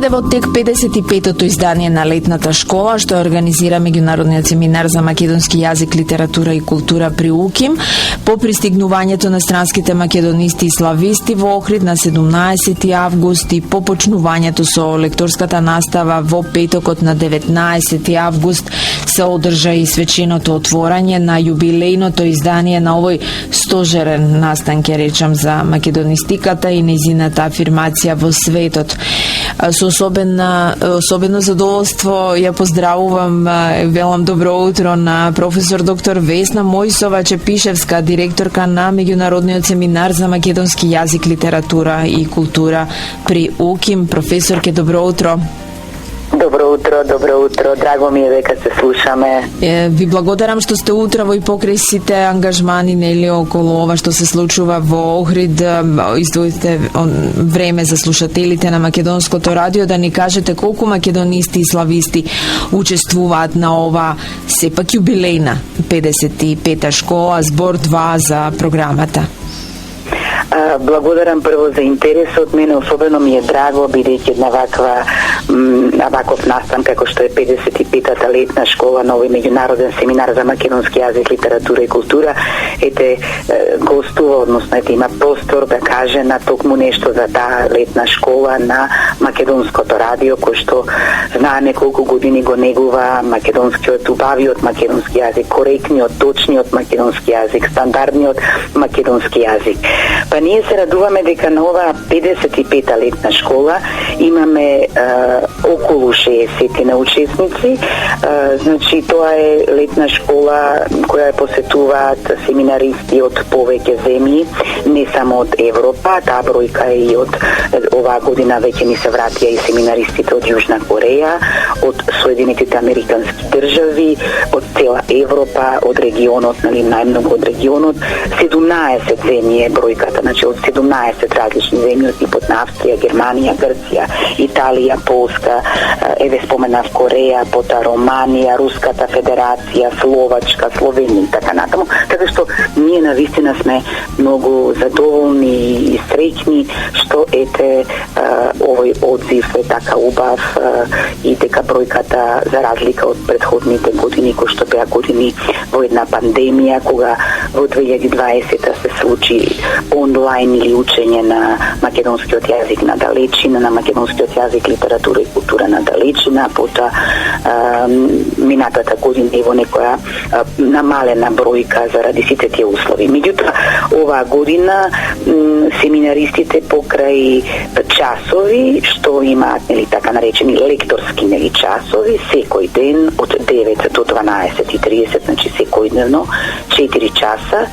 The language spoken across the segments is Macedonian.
Сте во тек 55-тото издание на летната школа, што организира меѓународниот семинар за македонски јазик, литература и култура при УКИМ, по пристигнувањето на странските македонисти и слависти во Охрид на 17 август и по почнувањето со лекторската настава во петокот на 19 август се одржа и свеченото отворање на јубилејното издание на овој стожерен настан, ке речам, за македонистиката и нејзината афирмација во светот. Со особено задоволство ја поздравувам, велам добро утро на професор доктор Весна Мојсова Чепишевска, директорка на меѓународниот семинар за македонски јазик, литература и култура при УКИМ. Професорке, добро утро. Добро утро, драго ми е дека се слушаме. Ви благодарам што сте утрово и покрај сите ангажмани нели околу ова што се случува во Охрид, издвоите време за слушателите на Македонското радио, да ни кажете колку македонисти и слависти учествуваат на ова сепак јубилејна 55-та школа, збор 2 за програмата. Благодарам прво за интересот. Мене особено ми е драго, бидејќи една ваков настан како што е 55-та летна школа на овој меѓународен семинар за македонски јазик, литература и култура гостува, односно има простор да каже на токму нешто за таа летна школа на Македонското радио, кој што знаеме колку години го негува македонскиот, убавиот македонски јазик, коректниот, точниот македонски јазик, стандардниот македонски јазик. Па ние се радуваме дека на оваа 55-та летна школа имаме околу 60 на учесници. Значи тоа е летна школа која посетуваат семинаристи од повеќе земји, не само од Европа, таа бројка е и од оваа година веќе ни се вратија и семинаристите од Јужна Кореја, од Соединетите Американски држави, од цела Европа, од регионот, нали, најмногу од регионот. 17 земји е бројката, значи од 17 различни земји, од типот на Австрија, Германија, Грција, Италија, Полска, еве споменав Кореја, пота Романија, Руската Федерација, Словачка, Словенија и така натаму. Така што ние навистина сме многу задоволни и среќни што ете овој одзив е така убав и дека бројката, за разлика од претходните години, кои што беа години во една пандемија, кога во 2020 се случи онлайн или учење на македонскиот јазик на далечина, на македонскиот јазик, литература и култура на далечина, пота минатата година и во некоја намалена бројка заради сите тие услови. Меѓутоа, оваа година семинаристите покрај часови, што имаат нели така наречени лекторски нели часови, секој ден од 9 до 12:30, значи секојдневно 4 часа,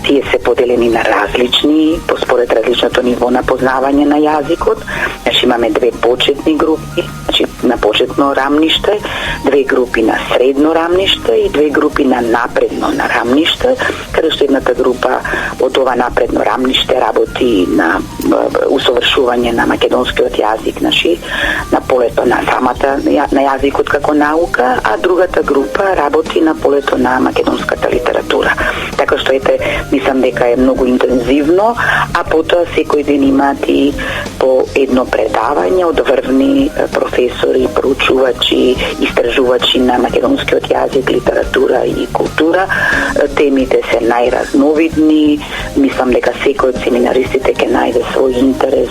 тие се поделени на различни, според различното ниво на познавање на јазикот. Значи имаме две почетни групи, значи на почетно рамниште, две групи на средно рамниште и две групи на напредно на рамниште, каде што едната група од ова напредно рамниште работи на усовршување на македонскиот јазик, значи на полето на самата на јазикот како наука, а другата група работи на полето на македонската литература. Така што мислам дека е многу интензивно, а потоа секој ден имаат и по едно предавање од врвни професори, проучувачи, истражувачи на македонскиот јазик, литература и култура. Темите се најразновидни. Мислам дека секој од семинаристите ќе најде свој интерес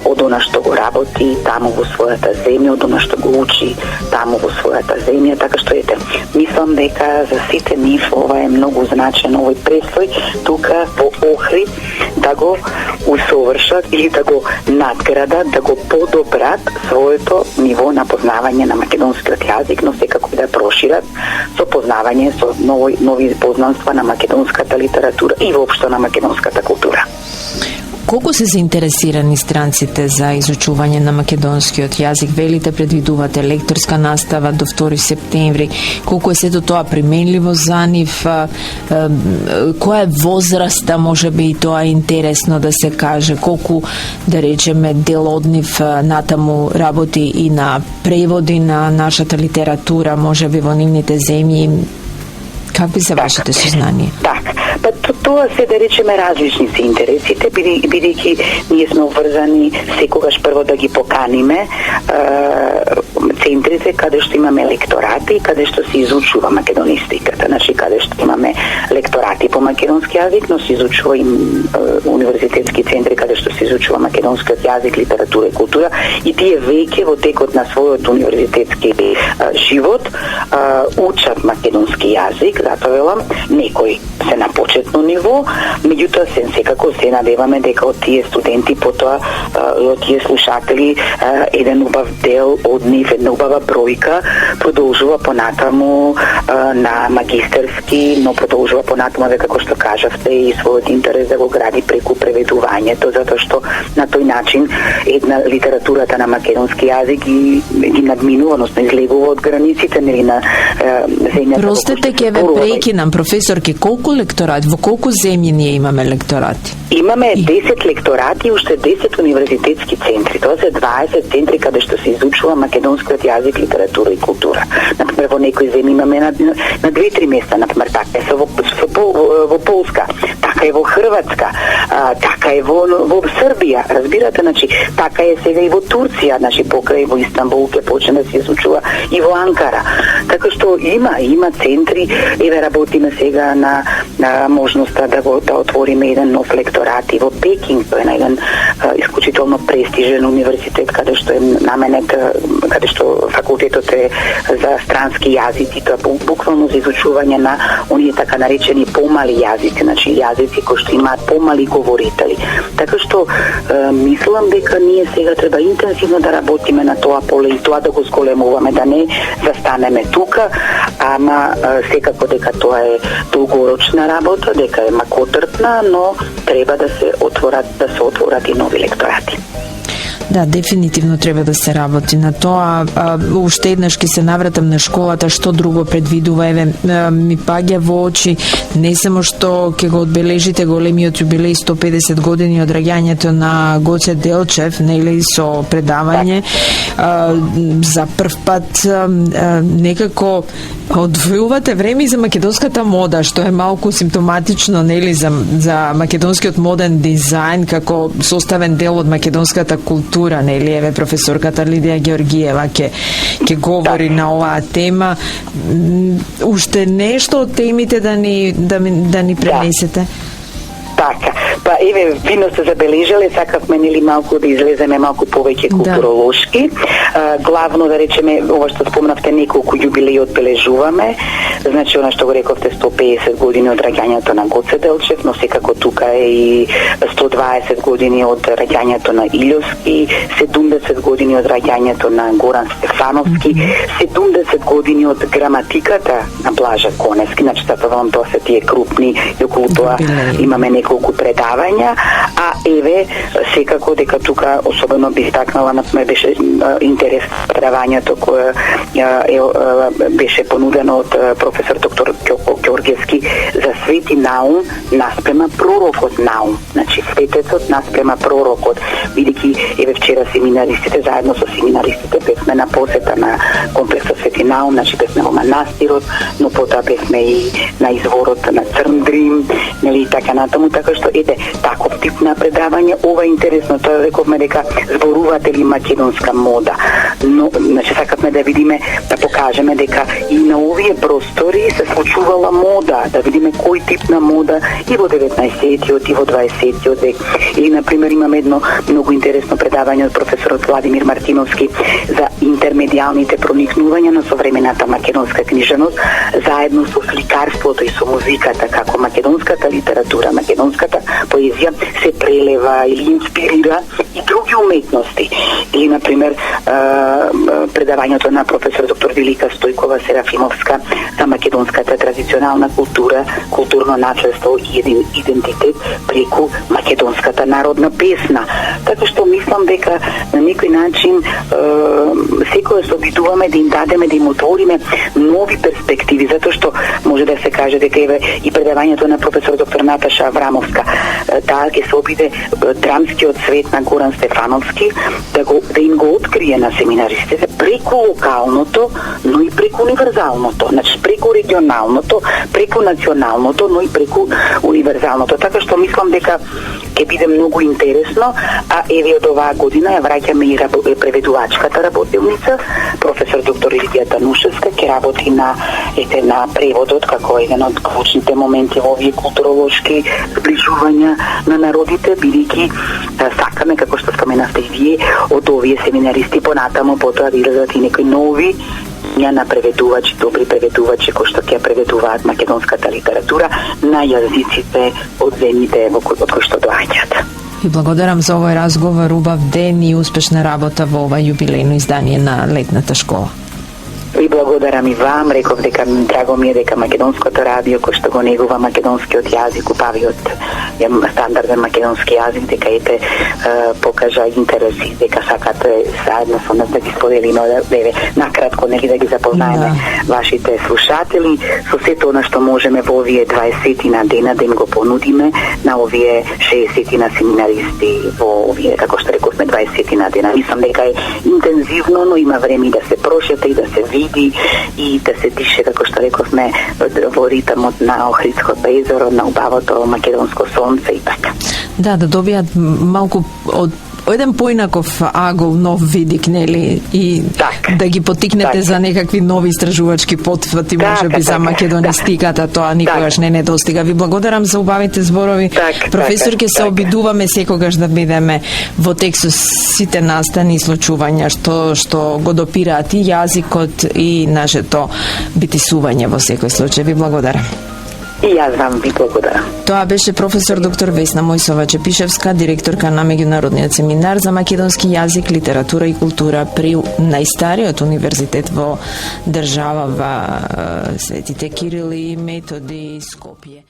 од она што го работи таму во својата земја, од она што го учи таму во својата земја, така што мислам дека за сите нив ова е многу значен овој престој тука во Охрид, да го усовршат или да го надградат, да го подобрат своето ниво на познавање на македонскиот јазик, но секако да прошират со познавање со нови познанства на македонската литература и воопшто на македонската култура. Колку се заинтересирани странците за изучување на македонскиот јазик? Велите предвидувате лекторска настава до 2 септември. Колку е сето тоа применливо за нив? Која е возраста, може би и тоа е интересно да се каже? Колку, да речеме, дел од нив натаму работи и на преводи на нашата литература, може би во нивните земји? Какви се вашите сознанија? Така, па тоа се да речеме различни се интересите, бидејќи ние сме обврзани секогаш прво да ги поканиме центрите каде што имаме лекторати, каде што се изучува македонистиката, значи каде што имаме лекторати по македонски јазик, но се изучува и универзитетски центри каде што се изучува македонскиот јазик, литература и култура, и тие веќе во текот на својот универзитетски живот учат македонски јазик, затоа велам, некои се на почетно ниво, меѓутоа секако се надеваме дека од тие студенти потоа и од тие слушатели еден убав дел од нив, една убава бројка продолжува понатаму на магистерски, но продолжува понатаму дека како што кажавте и својот интерес да го гради преку преведувањето, затоа што на тој начин една литературата на македонски јазик ги надминува, односно излегува од границите на земјата. Простете, ќе ве прекинам, професорки, колку лекторати, во колку земји ние имаме лекторати? Имаме 10 лекторати и уште 10 универзитетски центри. Тоа се 20 центри каде што се изучува македонскиот јазик, литература и култура. Например, во некои земји имаме на 2-3 места, например, така е во Полска, така е во Хрватска, така е во Србија, разбирате, значи, така е сега и во Турција, значи покрај во Истанбул ќе почне да се изучува и во Анкара. Така што има центри, еве работиме сега на можноста да отвориме еден нов лекторат и во Пекинг, тоа е еден исклучително престижен универзитет каде што е наменет, каде што факултетот е за странски јазици, тоа буквално за изучување на оние така наречени помали јазици, значи јазици кои што имаат помали говорители. Така што мислам дека ние сега треба интензивно да работиме на тоа поле и тоа да го зголемуваме, да не застанеме тука, ама секако дека тоа е долгорочна работа, дека е макотрпна, но треба да се отворат и нови лекторати. Да, дефинитивно треба да се работи на тоа. Уште еднаш ќе се навратам на школата, што друго предвидува, еве ми паѓа во очи не само што ќе го одбележите големиот јубилеј 150 години од раѓањето на Гоце Делчев, нели, со предавање, за прв пат некако одвојувате време и за македонската мода, што е малку симптоматично, нели, за македонскиот моден дизајн како составен дел од македонската култура, нели, еве професорката Лидија Георгиева ќе говори на оваа тема. Уште нешто од темите да ни пренесете? Така, па еве, вино сте забележале, сакавме нели малку да излеземе малку повеќе културолошки. Главно да речеме, ова што спомнавте, неколку јубилеи одбележуваме. Значи, она што го рековте, 150 години од раѓањето на Гоце Делчев, но секако тука е и 120 години од раѓањето на Илјовски, 70 години од раѓањето на Горан Стефановски, 70 години од граматиката на Блажа Коневски, значи тоа се тие крупни, и околу тоа имаме неколку предавања, а еве секако дека тука особено би стакнала, например, беше интерес предавањето кое беше понудено од професор доктор Ѓоргевски за Свети Наум наспрема пророкот Наум. Значи светецот наспрема пророкот, бидејќи еве вчера семинаристите заедно со семинаристите бевме на посета на комплексот Свети Наум, значи бевме во манастирот, но потоа бевме и на изворот на Црн Дрим, нели, така натаму, така што ете таков тип на предавање. Ова е интересно, тоа рековме дека зборувате ли македонска мода, но значи сакавме да видиме, да покажеме дека и на овие простори се случувала мода, да видиме кој тип на мода и во 19-тиот и во 20-тиот век. Или например имаме едно многу интересно предавање од професорот Владимир Мартиновски за интермедијалните проникнувања на современата македонска книжевност заедно со сликарството и со музиката, како македонската литература, македонската поезија се прелева или инспирира и други уметности. Или например предавањето на професор доктор Велика Стојкова Серафимовска за македонската традиционална култура, културно наследство и идентитет преку македонската народна песна. Така што мислам дека на некој начин секој се обидуваме да им дадеме, да им отвориме нови перспективи, затоа што може да се каже дека еве и предавањето на професор доктор Наташа Аврамовска, таа ќе се обиде драмскиот свет на Горан Горан Стефановски да им го открие на семинаристите преку локалното, но и преку универзалното. Значи преку регионалното, преку националното, но и преку универзалното. Така што мислам дека ќе биде многу интересно, а еве од оваа година ја враќаме и преведувачката работилница, професор доктор Лидија Танушевска, ќе работи на преводот како еден од клучните моменти во овие културолошки зближувања на народите, бидејќи сакаме, како што споменавте и вие, од овие семинаристи понатаму потоа да излезат и некои нови на преведувачи, добри преведувачи кои што ќе преведуваат македонската литература на јазиците од земјите од кои што доаѓаат. Ви благодарам за овој разговор, убав ден и успешна работа во ова јубилејно издание на летната школа. Ви благодарам и вам, реков дека драго ми е дека македонското радио кој што го негува македонскиот јазик, убавиот стандарден македонски јазик, дека ете покажа интерес и дека сакате заедно со нас да ги споделиме, накратко нели да ги запознаеме вашите слушатели со сето она што можеме во овие 20 на дена да им го понудиме на овие 60 на семинаристи во овие, како што рековме, 20 на дена. Мислам дека е интензивно, но има време да се прошета и да се види и да се дише, како што рековме, во ритмот на Охридското езеро, на убавото македонско сонце и така. Да добијат малку од еден поинаков агол, нов видик, нели, и да ги потикнете за некакви нови истражувачки потфати, можеби за македонистиката, тоа никогаш не недостига. Ви благодарам за убавите зборови. Професор, ќе се обидуваме секогаш да бидеме во текст со сите настани и случувања што го допираат и јазикот и нашето битисување во секој случај. Ви благодарам. И јас вам ви благодарам. Тоа беше професор доктор Весна Мојсова-Чепишевска, директорка на Меѓународниот семинар за македонски јазик, литература и култура при најстариот универзитет во државава Светите Кирил и Методи, Скопје.